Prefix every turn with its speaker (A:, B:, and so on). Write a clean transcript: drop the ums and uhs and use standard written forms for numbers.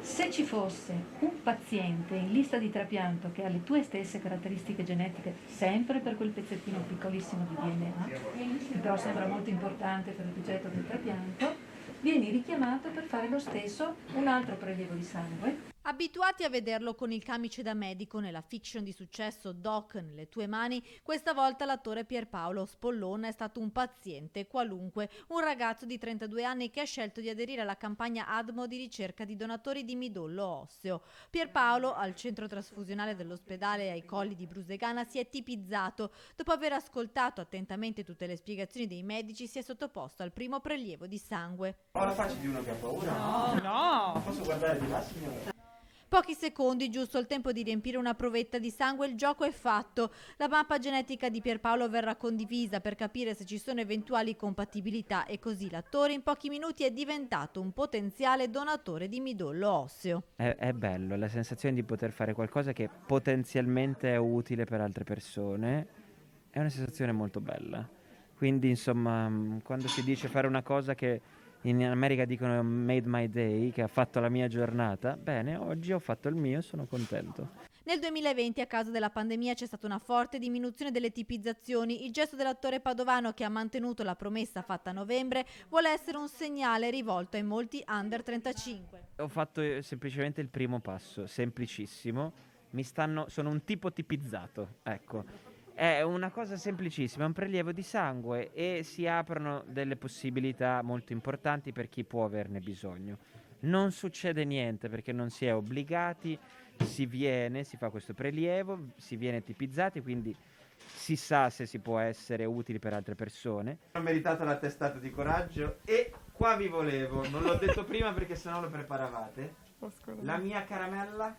A: Se ci fosse un paziente in lista di trapianto che ha le tue stesse caratteristiche genetiche, sempre per quel pezzettino piccolissimo di DNA, che però sembra molto importante per il progetto del trapianto, vieni richiamato per fare lo stesso un altro prelievo di sangue.
B: Abituati a vederlo con il camice da medico nella fiction di successo Doc nelle tue mani, questa volta l'attore Pierpaolo Spollona è stato un paziente qualunque, un ragazzo di 32 anni che ha scelto di aderire alla campagna ADMO di ricerca di donatori di midollo osseo. Pierpaolo, al centro trasfusionale dell'ospedale ai Colli di Brusegana, si è tipizzato. Dopo aver ascoltato attentamente tutte le spiegazioni dei medici, si è sottoposto al primo prelievo di sangue.
C: Ho la faccia di uno che ha paura?
D: No!
C: Posso guardare di là, signora?
B: Pochi secondi, giusto il tempo di riempire una provetta di sangue, il gioco è fatto. La mappa genetica di Pierpaolo verrà condivisa per capire se ci sono eventuali compatibilità e così l'attore in pochi minuti è diventato un potenziale donatore di midollo osseo.
E: È bello, la sensazione di poter fare qualcosa che potenzialmente è utile per altre persone, è una sensazione molto bella. Quindi, insomma, quando si dice fare una cosa che in America dicono made my day, che ha fatto la mia giornata, bene, oggi ho fatto il mio e sono contento.
B: Nel 2020, a causa della pandemia, c'è stata una forte diminuzione delle tipizzazioni. Il gesto dell'attore padovano, che ha mantenuto la promessa fatta a novembre, vuole essere un segnale rivolto ai molti under 35.
E: Ho fatto semplicemente il primo passo, semplicissimo. Sono un tipo tipizzato, ecco. È una cosa semplicissima, è un prelievo di sangue e si aprono delle possibilità molto importanti per chi può averne bisogno. Non succede niente perché non si è obbligati, si fa questo prelievo, si viene tipizzati, quindi si sa se si può essere utili per altre persone.
C: Ho meritato l'attestato di coraggio e qua vi volevo, non l'ho detto prima perché sennò lo preparavate. La mia caramella.